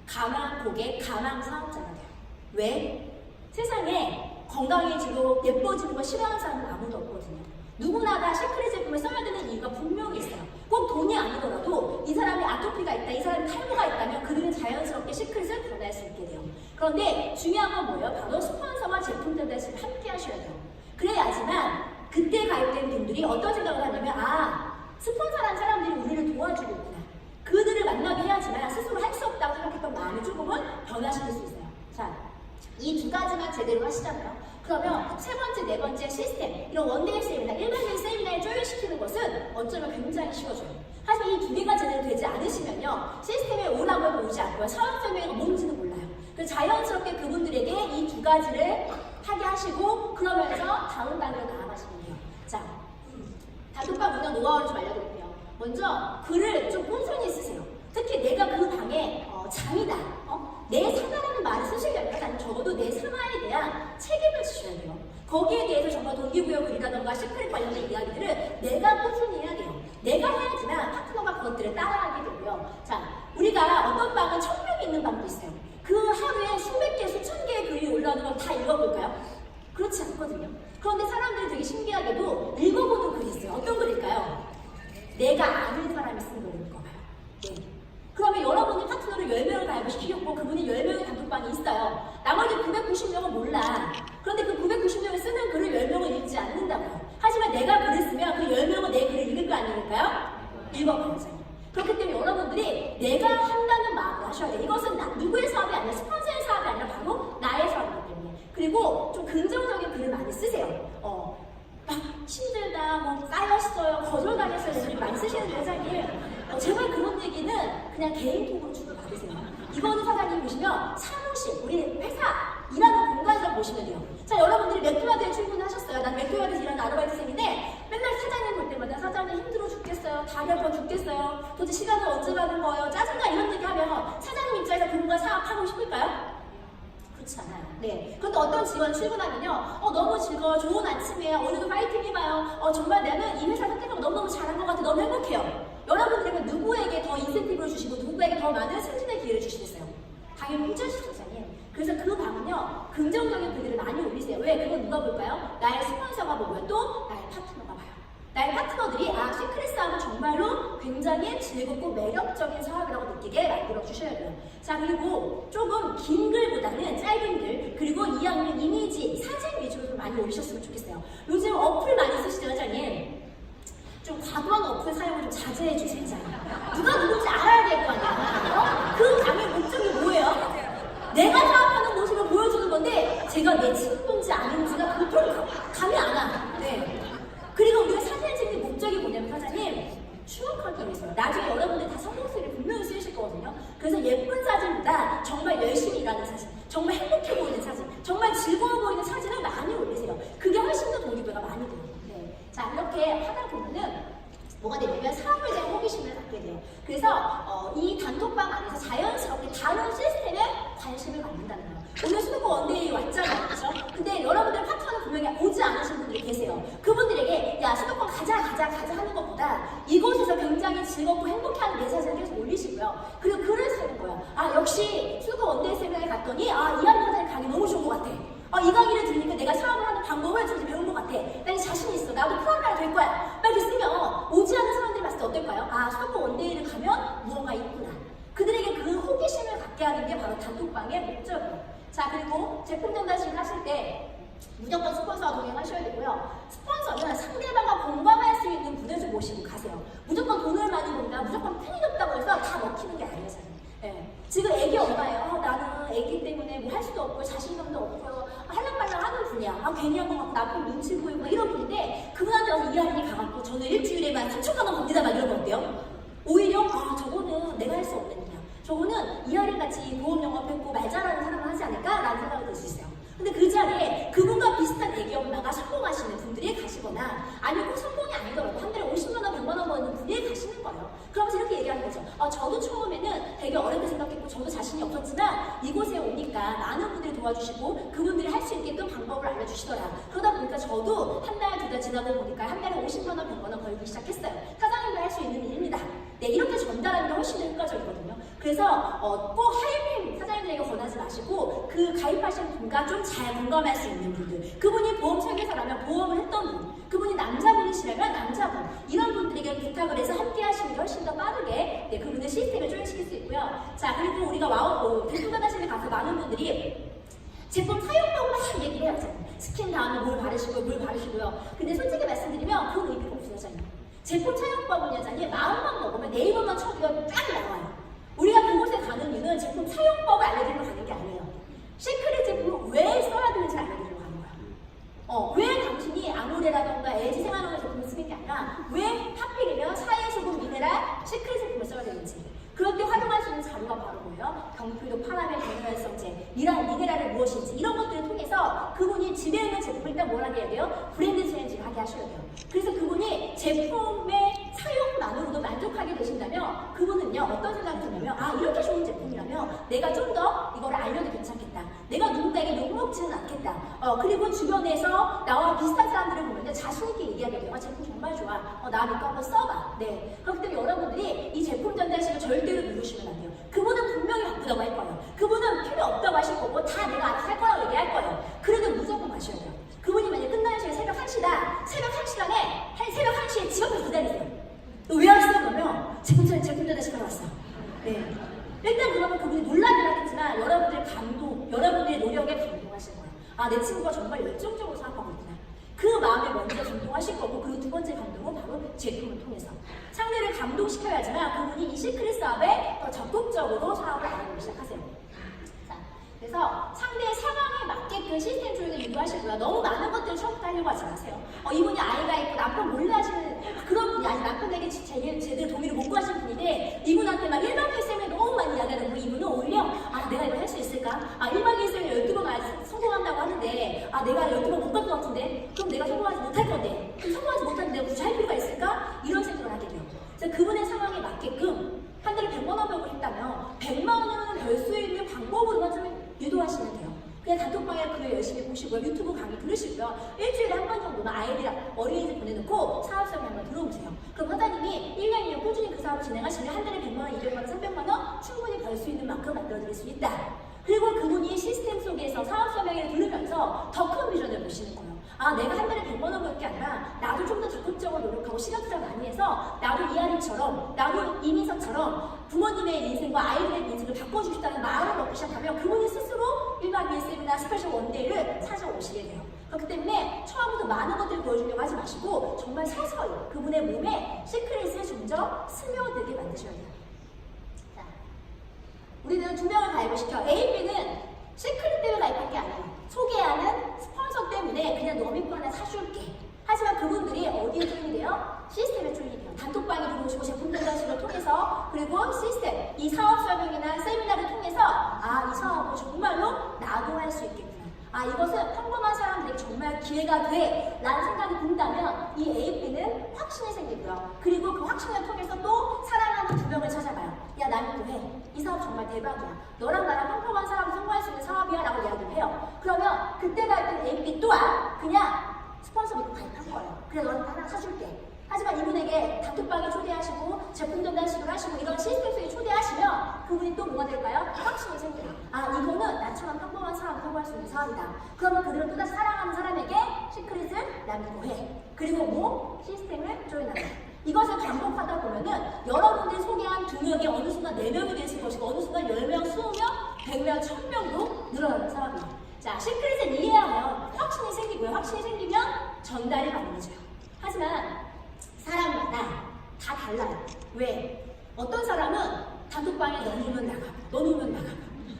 [SPEAKER 1] 가망 고객, 가망 사업자가 돼요. 왜? 세상에 건강해지고 예뻐지는 걸 싫어하는 사람은 아무도 없거든요. 누구나 다 시크릿 제품을 써야 되는 이유가 분명히 있어요. 꼭 돈이 아니더라도 이 사람이 아토피가 있다, 이 사람이 탈모가 있다면 그들은 자연스럽게 시크릿을 변할 수 있게 돼요. 그런데 중요한 건 뭐예요? 바로 스폰서와 제품 전달식을 함께 하셔야 돼요. 그래야지만 그때 가입된 분들이 어떤 생각을 하냐면, 스폰서라는 사람들이 우리를 도와주고 있구나. 그들을 만나게 해야지만 스스로 할 수 없다고 생각했던 마음을 조금은 변화시킬 수 있어요. 자, 이 두 가지만 제대로 하시잖아요. 그러면 세 번째, 네 번째 시스템, 이런 원데이 세미나, 일반적인 세미나에 조율시키는 것은 어쩌면 굉장히 쉬워져요. 하지만 이 두 개가 제대로 되지 않으시면요, 시스템에 오라고 해도 오지 않고요, 사업 설명이 뭔지는 몰라요. 그래서 자연스럽게 그분들에게 이 두 가지를 하게 하시고 그러면서 다음 단계로 나아가시면 돼요. 자, 단톡방 운영 노하우를 좀 알려드릴게요. 먼저 글을 좀 꼼꼼히 쓰세요. 특히 내가 그 방에 장이다, 내 사나라는 말을 쓰시려면 아니면 적어도 내 사나에 대한 책임을 지셔야 돼요. 거기에 대해서 정말 동기부여 글이라던가 시크릿 관련된 이야기들을 내가 꾸준히 해야 돼요. 내가 해야지만 파트너가 그것들을 따라하게 되고요. 자, 우리가 어떤 방은 1000명이 있는 방도 있어요. 그 하루에 수백 개, 수천 개의 글이 올라오는 걸 다 읽어볼까요? 그렇지 않거든요. 그런데 사람들이 되게 신기하게도 읽어보는 글이 있어요. 어떤 글일까요? 내가 아는 사람이 쓴 글을 읽어봐요. 네. 그러면 여러분이 파트너를 10명을 가입시키셨고 그분이 10명의 단톡방이 있어요. 나머지 990명은 몰라. 그런데 그 990명이 쓰는 글을 10명은 읽지 않는다고요. 하지만 내가 글을 쓰면 그 10명은 내 글을 읽을 거 아닙니까요? 읽어봐야죠. 그렇기 때문에 여러분들이 내가 한다는 마음을 하셔야 돼요. 이것은 누구의 사업이 아니라 스폰서의 사업이 아니라 바로 나의 사업이기 때문에. 그리고 좀 긍정적인 글을 많이 쓰세요. 막 힘들다, 까였어요, 거절당했어요, 이런 글 많이 쓰시는 회사님. 제발 그런 얘기는 그냥 개인톡으로 주고 받으세요. 이거는 사장님 보시면 사무실, 우리 회사, 일하는 공간이라고 보시면 돼요. 자, 여러분들이 맥도날드에 출근하셨어요. 난 맥도날드에서 일하는 아르바이트생인데 맨날 사장님 볼 때마다 사장님 힘들어 죽겠어요. 다리 아파 죽겠어요. 도대체 시간을 언제 가는 거예요? 짜증나 이런 얘기 하면 사장님 입장에서 그분과 사업하고 싶을까요? 그렇지 않아요. 네. 그런데 어떤 직원 출근하면요, 너무 즐거워, 좋은 아침이에요, 오늘도 파이팅 해봐요, 정말 나는 이 회사 선택하고 너무너무 잘한 것 같아, 너무 행복해요. 여러분들은 누구에게 더 인센티브를 주시고 누구에게 더 많은 승진의 기회를 주시겠어요? 당연히 후자시죠, 사장님. 그래서 그 방은요, 긍정적인 글들을 많이 올리세요. 왜? 그건 누가 볼까요? 나의 스폰서가 보고요, 또 나의 파트너가 봐요. 나의 파트너들이 아, 시크릿 사업은 정말로 굉장히 즐겁고 매력적인 사업이라고 느끼게 만들어 주셔야 돼요. 자, 그리고 조금 긴 글보다는 짧은 글, 그리고 이왕이면 이미지, 사진 위주로 좀 많이 올리셨으면 좋겠어요. 요즘 어플 많이 쓰시죠, 회장님? 좀 과도한 어플 사용을 좀 자제해 주세요. 누가 누군지 알아야 될 거 아니야. 그 강의 목적이 뭐예요? 내가 사업하는 모습을 보여주는 건데 제가 내 친구인지 아닌지가 도토리 감이 안 와. 네. 그리고 우리가 사진을 찍는 목적이 뭐냐면 사장님 추억하기 위해서요. 나중에 여러분들 다 성공스레 분명히 쓰실 거거든요. 그래서 예쁜 사진보다 정말 열심히 일하는 사진, 정말 행복해 보이는 사진, 정말 즐거워 보이는 사진을 많이 올리세요. 그게 훨씬 더 동기부여가 많이 돼요. 네. 자, 이렇게 하다 보면은 뭐가 되냐면 사업에 대한 호기심을 갖게 돼요. 그래서 이 단톡방 안에서 자연스럽게 다른 시스템에 관심을 갖는다는 거예요. 오늘 수도권 원데이 왔잖아요. 그렇죠? 근데 여러분들 파트너는 분명히 오지 않으신 분들이 계세요. 그분들에게 야 수도권 가자 하는 것보다 이곳에서 굉장히 즐겁고 행복해하는 메시지를 계속 올리시고요. 그리고 글을 쓰는 거예요. 아 역시 수도권 원데이 세미나에 갔더니 아 이한희 사장님 강의 너무 좋은 것 같아. 이 강의를 들으니까 내가 사업을 하는 방법을 좀 배운 것 같아. 난 자신 있어. 나도 프로그램이 될 거야. 막 이렇게 쓰면 오지 않는 사람들이 봤을 때 어떨까요? 아, 수도권 원데이를 가면 무언가 있구나. 그들에게 그 호기심을 갖게 하는 게 바로 단톡방의 목적이에요. 자, 그리고 제품 전달식을 하실 때 무조건 스폰서와 동행하셔야 되고요. 스폰서는 상대방과 공감할 수 있는 분을 좀 모시고 가세요. 무조건 돈을 많이 번다, 무조건 팬이 없다고 해서 다 먹히는 게 아니에요, 사실. 네. 지금 애기 엄마예요. 나는 애기 때문에 뭐 할 수도 없고 자신감도 없고요. 할랑말랑 하는 분이야. 괜히 한 것 같고 나쁜 눈치 보이고 이런 분인데 그분한테 와서 이한이 가갖고 저는 일주일에만 3,000만 원 법니다 막 이러면 어때요? 오히려 저거는 내가 할 수 없는 일이야. 저거는 이한이 같이 보험 영업했고 말 잘하는 사람을 하지 않을까라는 생각이 들 수 있어요. 근데 그 자리에 그분과 비슷한 애기 엄마가 성공하시는 분들이 가시거나 아니면 꼭 성공이 아니더라도 한 달에 50만 원, 100만 원 버는 분이 가시는 거예요. 그러면서 이렇게 얘기하는 거죠. 저도 처음에는 되게 어렵게 생각했고 저도 자신이 없었지만 이곳에 오니까 많은 분들이 도와주시고 그분들이 할 수 있게끔 방법을 알려주시더라. 그러다 보니까 저도 한 달, 두 달 지나고 보니까 한 달에 50만 원, 100만 원 벌기 시작했어요. 사장님도 할 수 있는 일입니다. 네, 이렇게 전달하는 게 훨씬 더 효과적이거든요. 그래서 꼭 하이핑 사장님들에게 권하지 마시고 그 가입하신 분과 좀 잘 공감할 수 있는 분들, 그분이 보험 설계사라면 보험을 했던 분, 그분이 남자분이시라면 남자분, 이런 분들에게 부탁을 해서 함께 하시는 게 훨씬 더 빠르게 네, 그분의 시스템을 조인시킬 수 있고요. 자, 그리고 우리가 대통단하심에 가서 많은 분들이 제품 사용법을 막 얘기를 해요. 스킨 다음에 뭘 바르시고요. 근데 솔직히 말씀드리면 그건 의미가 없어요. 제품 사용법은 여자님 마음만 먹으면 네이버만 쳐도 딱 나와요. 우리가 그곳에 가는 이유는 제품 사용법을 알려드리러 가는 게 아니에요. 시크릿 제품을 왜 써야 되는지 알려드리러 가는 거야. 왜 당신이 아모레라던가 LG 생활용의 제품을 쓰는 게 아니라 왜 하필이면 사회소금 미네랄 시크릿 제품을 써야 되는지. 그럴 때 활용할 수 있는 자료가 바로 뭐예요? 경필도 파라벤, 미네랄성제, 미네랄이 무엇인지 이런 것들을 통해서 그분이 집에 있는 제품을 일단 뭘 하게 해야 돼요? 브랜드 챌린지를 하게 하셔야 돼요. 그래서 그분이 제품의 사용만으로도 만족하게 되신다면 그분은요 어떤 생각이 드냐면 이렇게 좋은 제품이라면 내가 좀 더 이거를 알려도 괜찮겠다. 내가 누군가에게 욕먹지는 않겠다. 그리고 주변에서 나와 비슷한 사람들을 보면 자신있게 얘기하게 돼요. 제품 정말 좋아. 나 믿고 한번 써봐. 네. 그렇기 때문에 여러분들이 이 제품 전달식을 절대로 누르시면 안 돼요. 그분은 분명히 바쁘다고 할 거예요. 그분은 필요 없다고 하실 거고 다 내가 알아서 할 거라고 얘기할 거예요. 그래도 무조건 가셔야 돼요. 그분이 만약에 끝나는 시간이 새벽 1시다. 새벽 1시간에 새벽 1시에 집 앞에서 기다리세요. 왜 왔어? 그러면 제품 전달식하러 왔어. 네. 일단 그러면 그분이 놀라긴 하겠지만 여러분들의 노력에 감동하실 거예요. 내 친구가 정말 열정적으로 생각하고 있구나. 그 마음에 먼저 감동하실 거고 그리고 두 번째 감동은 바로 제품을 통해서 상대를 감동시켜야 하지만 그분이 이 시크릿 사업에 더 적극적으로 사업을 알아보기 시작하세요. 자, 그래서 상대의 상황에 맞게끔 시스템 조율을 유도하시고요. 너무 많은 것들을 처음부터 하려고 하지 마세요. 이분이 아이가 있고 남편 몰래 하시는 그런 분이 아니 남편에게 제대로 동의를 못 구하신 분인데 이분한테 막 1박 2일쌤에 너무 많이 이야기하는 이분은 오히려 내가 이걸 할 수 있을까? 1박 2일쌤에 12번 성공한다고 하는데 내가 12번 못 갈 것 같은데 그럼 내가 성공하지 못할 건데 그럼 성공하지 못하는데 내가 굳이 할 필요가 있을까? 이런 생각을 하게 돼요. 그래서 그분의 상황에 맞게끔 한 달에 100만 원 벌고 했다면 100만 원을 벌 수 있는 방법으로만 좀 유도하시면 돼요. 그냥 단톡방에 글을 열심히 보시고요. 유튜브 강의 들으시고요. 일주일에 한 번 정도는 아이들이랑 어린이집 보내놓고 사업성에 한번 들어오세요. 그럼 사장님이 1년 2년 꾸준히 그 사업을 진행하시면 한 달에 100만 원, 200만 원, 300만 원 충분히 벌 수 있는 만큼 만들어드릴 수 있다. 그리고 그분이 시스템 속에서 사업 설명회를 들으면서 더 큰 비전을 보시는 거예요. 내가 한 달에 100만 원 벌 게 아니라 나도 좀 더 적극적으로 노력하고 이민석처럼, 나도 이민석처럼 부모님의 인생과 아이들의 인생을 바꿔주겠다는 마음을 먹기 시작하면 그분이 스스로 1박 2일 세미나 스페셜 원데이를 찾아오시게 돼요. 그렇기 때문에 처음부터 많은 것들을 보여주려고 하지 마시고 정말 서서히 그분의 몸에 시크릿을 점점 스며들게 만드셔야 돼요. 자, 우리는 두 명을 가입시켜. A, B는 시크릿 때문에 가입한 게 아니에요. 소개하는 스폰서 때문에 그냥 너 믿고 하나 사줄게. 하지만 그분들이 어디에 조인이 돼요? 시스템에 조인이 돼요. 단톡방에 들어오시고 제품 전달식을 통해서 그리고 시스템, 이 사업 설명이나 세미나를 통해서 이 사업을 정말로 나도 할 수 있겠구나. 이것은 평범한 사람들에게 정말 기회가 돼 라는 생각이 든다면 이 AP는 확신이 생기고요. 그리고 그 확신을 통해서 또 사랑하는 두 명을 찾아가요. 야, 나는 또 해. 이 사업 정말 대박이야. 너랑 나랑 평범한 사람이 성공할 수 있는 사업이야 라고 이야기를 해요. 그러면 그때가 있던 AP 또한 그냥 스폰서 믿고 가입한 거예요. 그래, 너는 하나 사줄게. 하지만 이분에게 단톡방에 초대하시고 제품 전달식을 하시고 이런 시스템 속에 초대하시면 그분이 또 뭐가 될까요? 확신이 생겨요. 이거는 나처럼 평범한 사람이 성공할 수 있는 사업이다. 그러면 그들은 또다시 사랑하는 사람에게 시크릿을 남기고 해. 그리고 뭐? 시스템을 조인한다. 이것을 반복하다 보면은 여러분들이 소개한 두 명이 어느 순간 4명이 되실 것이고 어느 순간 10명, 20명, 100명, 1000명도 늘어나는 사람이에요. 자, 시크릿을 이해하면 확신이 생기고요. 확신이 생기면 전달이 가능해져요. 하지만 사람마다 다 달라요. 왜? 어떤 사람은 단톡방에 넣으면 나가고 넣으면 나가고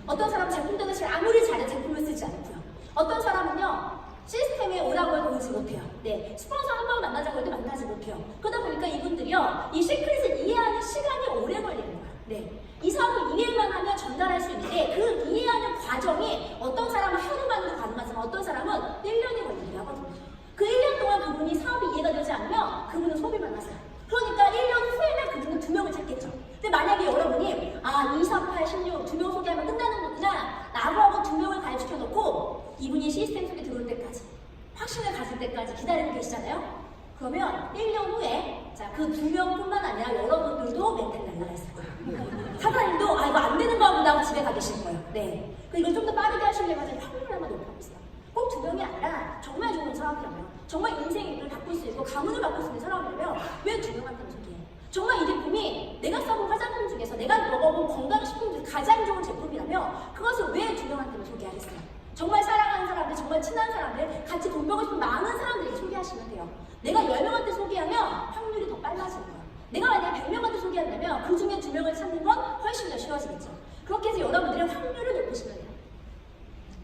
[SPEAKER 1] 어떤 사람은 제품 전달실 아무리 잘해 제품을 쓰지 않고요. 어떤 사람은요 시스템에 오라고 해도 오지 못해요. 네, 스폰서 한 번 만나자고 해도 만나지 못해요. 그러다 보니까 이분들이요 이 시크릿을 이해하는 시간이 오래 걸리는 거예요. 네, 이 사업을 이해만 하면 전달할 수 있는데 그 이해하는 과정이 어떤 사람은 하루만으로 가능하지만 어떤 사람은 1년이 걸리기도 하거든요. 그 1년 동안 그분이 사업이 이해가 되지 않으면 그분은 소비만 하세요. 그러니까 1년 후에는 그분은 2명을 찾겠죠. 근데 만약에 여러분이 2, 4, 8, 16 2명 소개하면 끝나는 거구나 라고 하고 2명을 가입시켜놓고 이분이 시스템 속에 들어올 때까지 확신을 가질 때까지 기다리고 계시잖아요. 그러면 1년 후에 그 2명뿐만 아니라 여러분들도 멘탈이 날라갔을 거예요. 사장님도 이거 안 되는 거 보다 하고 집에 가 계실 거예요. 네. 이걸 좀 더 빠르게 하시려면 확률을 한번 높여보세요. 꼭 2명이 아니라 정말 좋은 사람이라면 정말 인생을 바꿀 수 있고 가문을 바꿀 수 있는 사람이라면 왜 2명한테는 소개해? 정말 이 제품이 내가 써본 화장품 중에서 내가 먹어본 건강식품 중 가장 좋은 제품이라면 그것을 왜 2명한테는 소개하겠어요? 정말 사랑하는 사람들, 정말 친한 사람들, 같이 돈 벌고 싶은 많은 사람들에게 소개하시면 돼요. 내가 10명한테 소개하면 확률이 더 빨라지는 거예요. 내가 만약에 100명한테 소개한다면 그 중에 2명을 찾는 건 훨씬 더 쉬워지겠죠. 그렇게 해서 여러분들의 확률을 높이시면 돼요.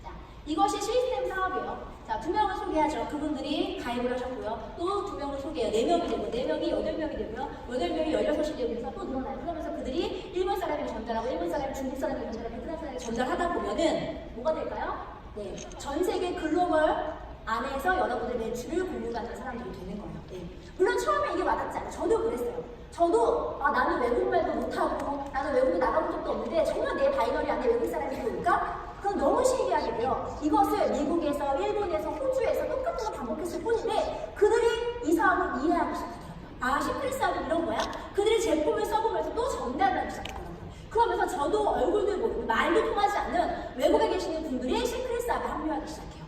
[SPEAKER 1] 자, 이것이 시스템 사업이에요. 자, 2명을 소개하죠. 그분들이 가입을 하셨고요. 또 2명을 소개해요. 4명이 되고, 4명이 8명이 되고요. 8명이 16이 되면서 또 늘어나요. 그러면서 그들이 일본 사람에게 전달하고, 일본 사람이 중국 사람에게 전달하고, 베트남 사람에게 전달하다 보면은 뭐가 될까요? 네, 전 세계 글로벌 안에서 여러분들 매출을 공유하는 사람들이 되는 거예요. 네. 물론 처음에 이게 와닿지 않아요. 저도 그랬어요. 저도 나는 외국말도 못하고 나는 외국에 나가본 적도 없는데 정말 내 바이너리 안에 외국 사람이 들어올까? 그건 너무 신기하게 돼요. 이것을 미국에서, 일본에서, 호주에서 똑같은 거 반복했을 뿐인데 그들이 이 사업을 이해하기 시작하더라고요. 시크릿 사업이 이런 거야? 그들이 제품을 써보면서 또 전달하기 시작하더라고요. 그러면서 저도 얼굴도 모르고 말도 통하지 않는 외국에 계시는 분들이 시크릿 사업에 합류하기 시작해요.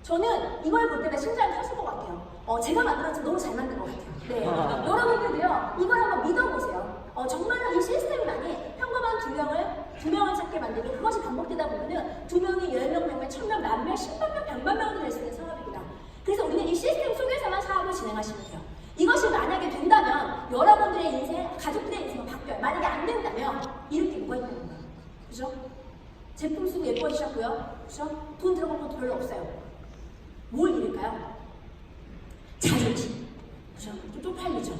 [SPEAKER 1] 저는 이걸 볼 때마다 심장이 터질 것 같아요. 제가 만들었지만 너무 잘 만든 것 같아요. 네. 여러분들도요, 이걸 한번 믿어보세요. 정말로 이 시스템만이 평범한 2명을 찾게 만들고 그것이 반복되다 보면은 2명이 10명, 100명, 1000명, 만명, 10만 명, 100만 명도 될 수 있는 사업이구나. 그래서 우리는 이 시스템 속에서만 사업을 진행하시면 돼요. 이것이 만약에 된다면 여러분들의 인생, 가족들의 인생은 바뀌어요. 만약에 안 된다면 이럴 게 뭐가 있는 거예요. 그죠? 제품 쓰고 예뻐지셨고요. 그죠? 돈 들어간 것도 별로 없어요. 뭘 잃을까요? 자존심. 그죠? 좀 쪽팔리죠?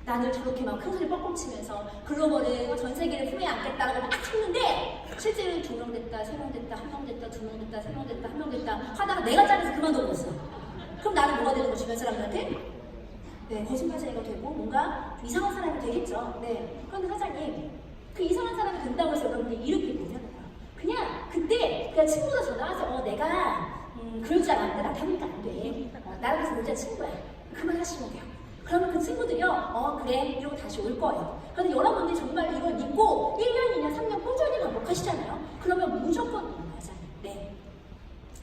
[SPEAKER 1] 나는 저렇게 막 큰 소리 뻥뻥 치면서 글로벌을 전 세계를 품에 안겠다라고 막 했는데 실제로 2명 됐다, 3명 됐다, 1명 됐다, 2명 됐다, 3명 됐다, 1명 됐다 하다가 내가 잘해서 그만둬버렸어. 그럼 나는 뭐가 되는 거지? 주변 사람들한테? 네, 거짓말쟁이가 되고 뭔가 이상한 사람이 되겠죠. 네. 그런데 사장님, 그 이상한 사람이 된다고 해서 여러분들이 이렇게 되잖아요. 그냥 그때 그냥 친구가 전화와서 내가 그럴 줄 알았는데 나타니까 안 돼. 나랑 같이 놀자 친구야. 그만하시면 돼요. 그러면 그 친구들이요, 그래, 이러고 다시 올 거예요. 그런데 여러분들이 정말 이걸 믿고 1년, 2년, 3년 꾸준히 반복하시잖아요. 그러면 무조건 일어나잖아요. 네.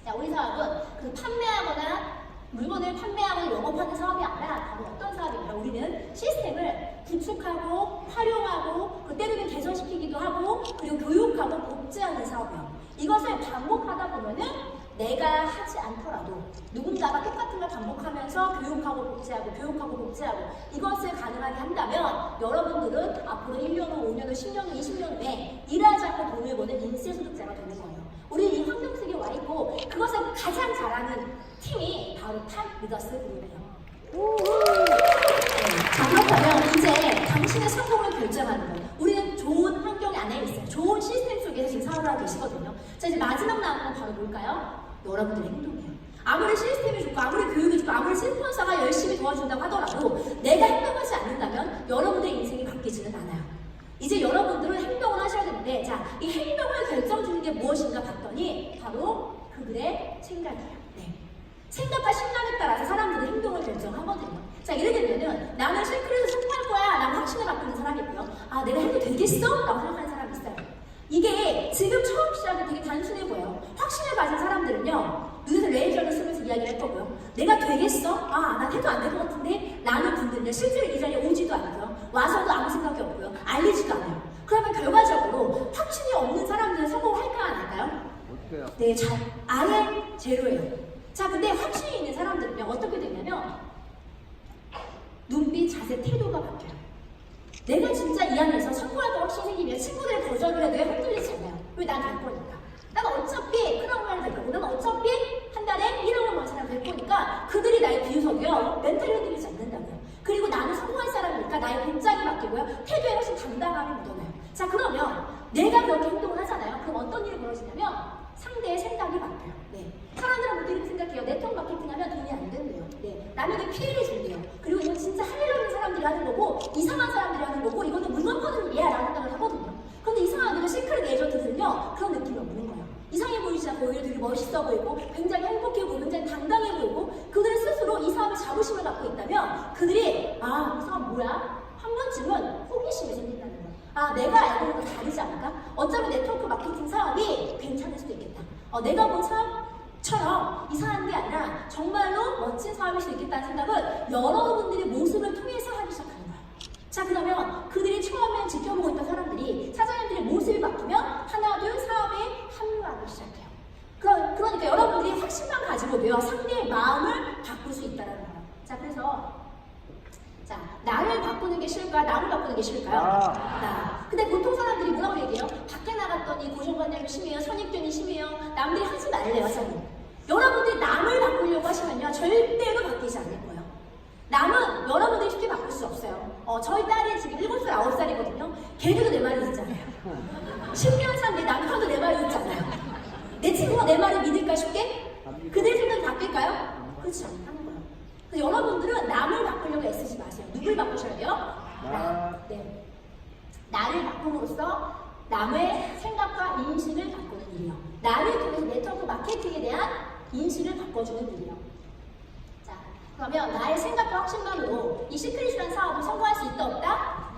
[SPEAKER 1] 자, 우리 사업은 그 판매하거나 물건을 판매하고 영업하는 사업이 아니라 바로 어떤 사업이냐, 우리는 시스템을 구축하고 활용하고 때로는 개선시키기도 하고 그리고 교육하고 복제하는 사업이에요. 이것을 반복하다 보면은 내가 하지 않더라도 누군가가 똑같은 걸 반복하면서 교육하고 복제하고 교육하고 복제하고 이것을 가능하게 한다면 여러분들은 앞으로 1년 후, 5년 후, 10년 후, 20년 후에 일하지 않고 돈을 버는 인쇄소득자가 되는 거예요. 우리 이 환경 속에 와 있고 그것을 가장 잘하는 팀이 바로 탑 리더스 그룹이에요. 자, 그렇다면 이제 당신의 성공을 결정하는 거예요. 우리는 좋은 환경 안에 있어요. 좋은 시스템 속에서 지금 사업을 하고 계시거든요. 자, 이제 마지막 나오는 건 바로 뭘까요? 여러분들의 행동이에요. 아무리 시스템이 좋고 아무리 교육이 좋고 아무리 스폰서가 열심히 도와준다고 하더라도 내가 행동하지 않는다면 여러분들의 인생이 바뀌지는 않아요. 이제 여러분들은 행동을 하셔야 되는데, 자, 이 행동을 결정짓는 게 무엇인가 봤더니 바로 그들의 생각이에요. 네. 생각과 신념에 따라서 사람들은 행동을 결정하거든요. 자, 예를 들면은 나는 실크에서 성공할 거야 라고 확신을 갖고 있는 사람이 있고요. 아, 내가 해도 되겠어? 라고 생각하는 사람이 있어요. 이게 지금 처음 시작이 되게 단순해 보여요. 확신을 가진 사람들은요, 눈에서 레이저를 쓰면서 이야기를 할 거고요. 내가 되겠어? 아, 난 해도 안 될 것 같은데? 라는 분들은 실제로 이 자리에 오지도 않고요. 와서도 아무 생각이 없고요. 알리지도 않아요. 그러면 결과적으로 확신이 없는 사람들은 성공할까 안 할까요?
[SPEAKER 2] 어때요?
[SPEAKER 1] 네, 아예 제로예요. 자, 근데 확신이 있는 사람들은요, 어떻게 되냐면 눈빛, 자세, 태도가 바뀌어요. 내가 진짜 이 안에서 성공할 거 확신이 생기면 친구들이 거절을 해도 흔들리지 않아요. 왜? 난 될 거니까. 난 어차피 크라운 말을 될 거고, 난 어차피 한 달에 1억을 버는 사람 될 거니까 그들이 나의 비유석이요. 멘탈이 흔들리지 않는다고요. 그리고 나는 성공할 사람이니까 나의 복장이 바뀌고요. 태도에 훨씬 당당함이 묻어나요. 자, 그러면 내가 그렇게 행동을 하잖아요. 그럼 어떤 일이 벌어지냐면 상대의 생각이 바뀌어요. 네. 사람들은 이렇게 생각해요. 네트워크 마케팅 하면 돈이 안 된대요. 네. 남에게 피해를 준대요. 그리고 이건 진짜 하려는 사람들이 하는 거고, 이상한 사람들이 하는 거고, 이거는 물건 파는 일이야 라는 생각을 하거든요. 그런데 이상하게도 시크릿 에이전트들은요, 그런 느낌이 없는 거예요. 이상해 보이지 않고 오히려 되게 멋있어 보이고, 굉장히 행복해 보이고, 굉장히 당당해 보이고, 그들은 스스로 이 사업에 자부심을 갖고 있다면 그들이 이 사업 뭐야? 한 번쯤은 호기심이 생긴다는 거예요. 아, 내가 알고 있는 건 다르지 않을까? 어쩌면 네트워크 마케팅 사업이 괜찮을 수도 있겠다. 내가 본 사업처럼 이상한 게 아니라 정말로 멋진 사업일 수 있겠다는 생각을 여러분들의 모습을 통해서 하기 시작하는 거예요. 자, 그러면 그들이 처음에 지켜보고 있던 사람들이 사장님들의 모습이 바뀌면 하나, 둘 사업에 합류하기 시작해요. 그러니까 여러분들이 확신만 가지고도요, 상대의 마음을 바꿀 수 있다는 거예요. 자, 그래서 자, 나를 바꾸는 게 싫을까요? 남을 바꾸는 게 싫을까요? 나. 근데 보통 사람들이 뭐라고 얘기해요? 밖에 나갔더니 고정관념이 심해요. 선입견이 심해요. 남들이 하지 말래요, 사장님. 여러분들이 남을 바꾸려고 하시면요, 절대로 바뀌지 않을 거예요. 남은 여러분들이 쉽게 바꿀 수 없어요. 저희 딸이 지금 7살, 9살이거든요. 걔들도 내 말을 듣잖아요. 10년 산 내 남편도 내 말을 듣잖아요. 내 친구가 내 말을 믿을까 쉽게? 그들 생각이 바뀔까요? 그렇지 않다는 거예요. 그래서 여러분들은 남을 바꾸려고 애쓰지 마세요. 누굴 바꾸셔야 돼요? 네. 나를 바꿈으로써 남의 생각과 인식을 바꾸는 일이요. 나를 통해서 네트워크 마케팅에 대한 인식을 바꿔주는 일이요. 자, 그러면 나의 생각과 확신만으로 이 시크릿이라는 사업을 성공할 수 있다 없다?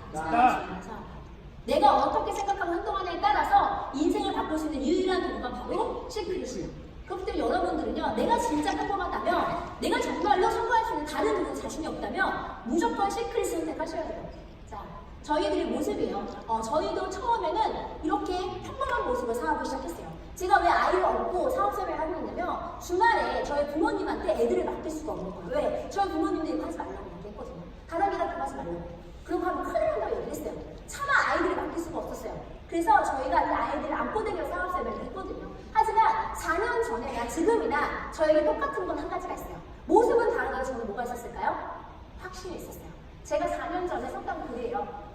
[SPEAKER 1] 내가 어떻게 생각하고 행동하냐에 따라서 인생을 바꿀 수 있는 유일한 도구가 바로 시크릿이에요. 그렇기 때문에 여러분들은요, 내가 진짜 평범하다면, 내가 정말로 성공할 수 있는 다른 부분 자신이 없다면 무조건 시크릿을 선택하셔야 돼요. 자, 저희들의 모습이에요. 저희도 처음에는 이렇게 평범한 모습으로 사업을 시작했어요. 제가 왜 아이를 얻고 사업생활을 하고 있냐면 주말에 저희 부모님한테 애들을 맡길 수가 없는 거예요. 왜? 저희 부모님들이 이거 하지 말라고 얘기했거든요. 가락이라 그거 하지 말라고. 그러고 하면 큰일 난다고 얘기했어요. 차마 아이들을 맡길 수가 없었어요. 그래서 저희가 이 아이들을 안고 다니며 사업생활을 했거든요. 하지만 4년 전에나 지금이나 저에게 똑같은 건 한 가지가 있어요. 모습은 다르다고 저는 뭐가 있었을까요? 확신이 있었어요. 제가 4년 전에 썼던 글이에요.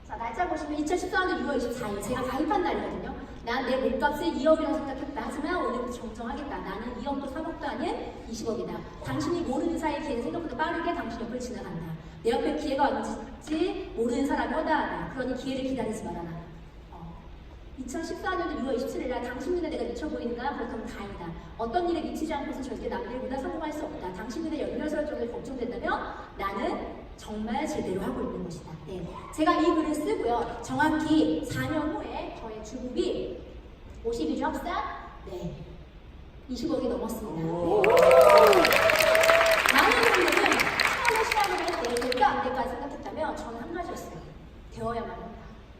[SPEAKER 1] 자, 날짜 보시면 2014년 6월 24일 제가 가입한 날이거든요. 난 내 몸값을 2억이라고 생각했다. 하지만 오늘부터 정정하겠다. 나는 2억도 3억도 아닌 20억이다. 당신이 모르는 사이에 기회는 생각보다 빠르게 당신 옆을 지나간다. 내 옆에 기회가 왔는지 모르는 사람이 허다하다. 그러니 기회를 기다리지 말아라. 2014년 6월 27일날 당신 눈에 내가 미쳐 보이는가? 그렇다면 다행이다. 어떤 일에 미치지 않고서 절대 남들보다 성공할 수 없다. 당신 눈에 연결설 정도에 걱정된다면 나는 정말 제대로 하고 있는 것이다. 네. 제가 이 글을 쓰고요. 정확히 4년 후에 저의 주북이 52주 학사, 네. 20억이 넘었습니다. 많은 분들은 처음에 시작을 할 때 될까 안 될까 생각했다면 저는 한 가지였어요. 되어야만 한다.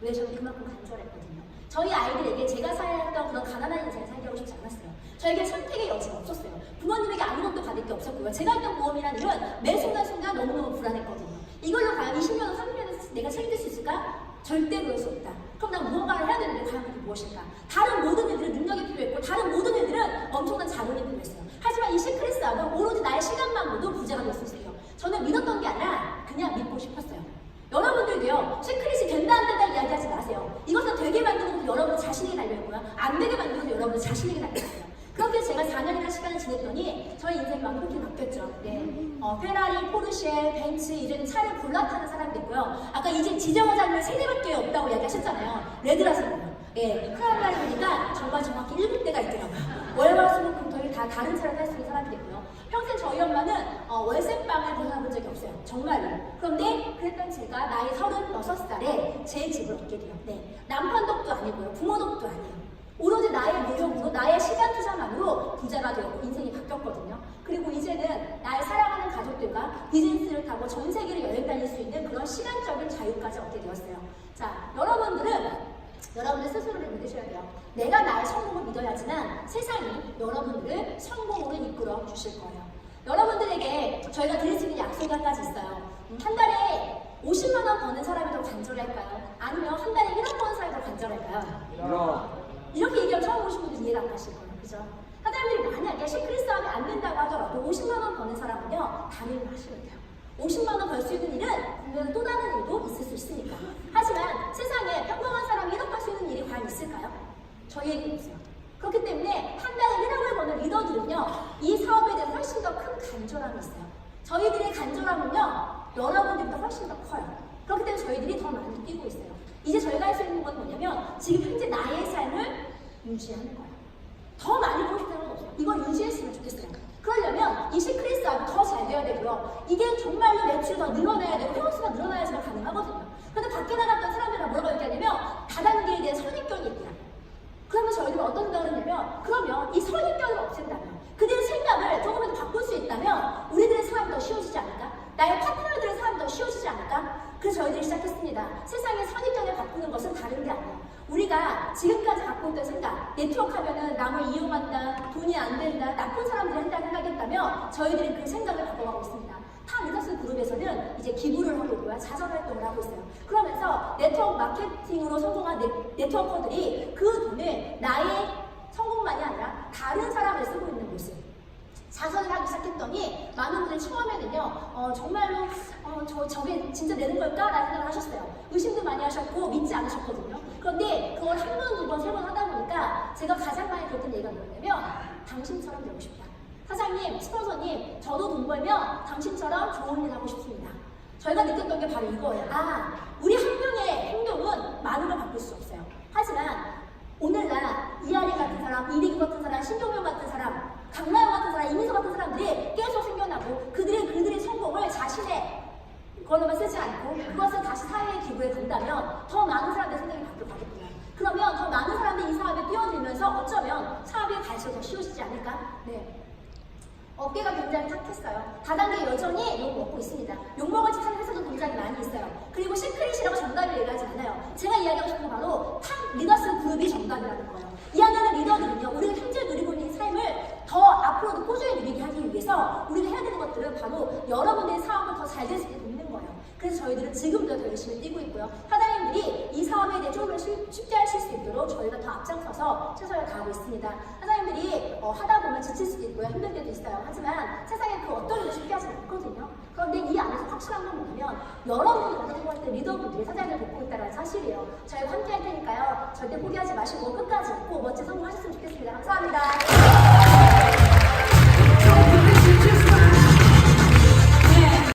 [SPEAKER 1] 왜 저는 그만큼 간절했거든요. 저희 아이들에게 제가 살았던 그런 가난한 인생을 살게 하고 싶지 않았어요. 저에게 선택의 여지가 없었어요. 부모님에게 아무것도 받을 게 없었고요. 제가 했던 모험이라는 일은 매 순간순간 너무너무 불안했거든요. 이걸로 과연 20년, 30년에서 내가 책임질 수 있을까? 절대 그럴 수 없다. 그럼 난 무언가를 해야 되는데 과연 그게 무엇일까? 다른 모든 일들은 능력이 필요했고 다른 모든 일들은 엄청난 자본이 필요했어요. 하지만 이 시크릿스업은 오로지 나의 시간만 모두 부자가 될 수 있어요. 저는 믿었던 게 아니라 그냥 믿고 싶었어요. 여러분들도요, 시크릿이 된다 안 된다 이야기하지 마세요. 이것은 되게 만드는 것도 여러분 자신에게 달려있고요. 안 되게 만드는 것도 여러분 자신에게 달려있어요. 그렇게 제가 4년이나 시간을 지냈더니 저희 인생이 완벽히 바뀌었죠. 네. 페라리, 포르쉐, 벤츠 이제는 차를 골라 타는 사람이 됐고요. 아까 이제 지정하자면 3대밖에 없다고 이야기하셨잖아요. 레드라서요. 예, 크라운을 보니까 정말 정확히 7대가 있더라고요. 월화수목금토일 다 다른 차를 탈 수 있는 사람이 됐고요. 평생 저희 엄마는 월세방을 벗어나본 적이 없어요. 정말로. 그런데 그랬던 제가 나이 36살에 제 집을 얻게 돼요. 네. 남편 덕도 아니고요. 부모 덕도 아니에요. 오로지 나의 노력으로, 나의 시간 투자만으로 부자가 되었고 인생이 바뀌었거든요. 그리고 이제는 나의 사랑하는 가족들과 비즈니스를 타고 전 세계를 여행 다닐 수 있는 그런 시간적인 자유까지 얻게 되었어요. 자, 여러분들 스스로를 믿으셔야 돼요. 내가 나의 성공을 믿어야지만 세상이 여러분들을 성공으로 이끌어 주실 거예요. 여러분들에게 저희가 드릴 수 있는 약속이 한 가지 있어요. 한 달에 50만 원 버는 사람이 더 간절할까요? 아니면 한 달에 1억 버는 사람이 더 간절할까요? 이렇게 얘기하면 처음 오신 분들 이해가 안 가실 거예요. 그죠? 사장님들이 만약에 시크릿스업이 안 된다고 하더라도 50만 원 버는 사람은요, 당연히 하시면 돼요. 50만 원 벌 수 있는 일은 분명히 또 다른 일도 있을 수 있으니까. 하지만 세상에 평범한 사람이 1억 벌 수 있는 일이 과연 있을까요? 저희에게 없어요. 그렇기 때문에 한 달에 1억을 버는 리더들은요, 이 사업에 대해서 훨씬 더 큰 간절함이 있어요. 저희들의 간절함은요, 여러분들보다 훨씬 더 커요. 그렇기 때문에 저희들이 더 많이 뛰고 있어요. 이제 저희가 할 수 있는 건 뭐냐면 지금 현재 나의 삶을 유지하는 거예요. 더 많이 보고 싶다는 건 없어요. 이걸 유지했으면 좋겠어요. 그러려면 이 시크릿스업이 더 잘 되어야 되고요. 이게 정말로 매출이 더 늘어나야 되고 회원수가 늘어나야지만 가능하거든요. 그런데 밖에 나갔던 사람들은 뭐라고 얘기하냐면 다단계에 대한 선입견이 있다. 그러면 저희들은 어떤 생각을 했냐면 그러면 이 선입견을 없앤다면 그들의 생각을 조금이라도 바꿀 수 있다면 우리들의 삶이 더 쉬워지지 않을까? 나의 파트너들의 삶이 더 쉬워지지 않을까? 그래서 저희들이 시작했습니다. 세상의 선입견을 바꾸는 것은 다른 게 아니에요. 우리가 지금까지 갖고 있던 생각, 네트워크 하면은 남을 이용한다, 돈이 안 된다, 나쁜 사람들이 한다 생각했다면 저희들이 그 생각을 바꿔가고 있습니다. 타 리더스 그룹에서는 이제 기부를 하고 있고요. 자선 활동을 하고 있어요. 그러면서 네트워크 마케팅으로 성공한 네트워커들이 그 돈을 나의 성공만이 아니라 다른 사람을 쓰고 있는 모습. 자선을 하기 시작했더니 많은 분들이 처음에는요 정말로 저게 진짜 되는 걸까? 라는 생각을 하셨어요. 의심도 많이 하셨고 믿지 않으셨거든요. 그런데 그걸 한 번, 두 번, 세 번 하다 보니까 제가 가장 많이 들었던 얘기가 뭐냐면 당신처럼 되고 싶다. 사장님, 스폰서님, 저도 돈 벌면 당신처럼 좋은 일 하고 싶습니다. 저희가 느꼈던 게 바로 이거예요. 우리 한 명의 행동은 많은 걸 바꿀 수 없어요. 하지만 오늘날 이하리 같은 사람, 이리규 같은 사람, 신동명 같은 사람, 강나영 같은 사람, 이민석 같은 사람들이 계속 생겨나고 그들의 성공을 자신의 걸로만 쓰지 않고 그것을 다시 사회에 기부해 간다면 더 많은 사람들의 생각이 바뀌어 가겠구나. 그러면 더 많은 사람들이 이 사업에 뛰어들면서 어쩌면 사업의 갈수록 더 쉬워지지 않을까? 네. 어깨가 굉장히 탁했어요. 다단계 여전히 욕 먹고 있습니다. 욕 먹을 짓 하는 회사도 굉장히 많이 있어요. 그리고 시크릿이라고 정답을 얘기하지 않아요. 제가 이야기하고 싶은 건 바로 탑 리더스 그룹이 정답이라는 거예요. 이 안에는 리더들은요, 우리가 현재 누리고 있는 삶을 더 앞으로도 꾸준히 누리게 하기 위해서 우리가 해야 되는 것들은 바로 여러분들의 사업을 더 잘 될 수 있게 돕는 거예요. 그래서 저희들은 지금도 더 열심히 뛰고 있고요. 사장님들이 이 사업에 대해 조금 쉽게 하실 수 있도록 저희가 더 앞장서서 최선을 다하고 있습니다. 사장님들이 하다 보면 지칠 수도 있고요. 힘들 때도 있어요. 하지만 세상에 그 어떤 일도 쉽게 하지 않거든요. 그런데 이 안에서 확실한 건 뭐냐면 여러분들이 성공할 때 리더분들이 사장님을 돕고 있다는 사실이에요. 저희가 함께 할 테니까요. 절대 포기하지 마시고 끝까지 꼭 멋진 성공하셨으면 좋겠습니다. 감사합니다.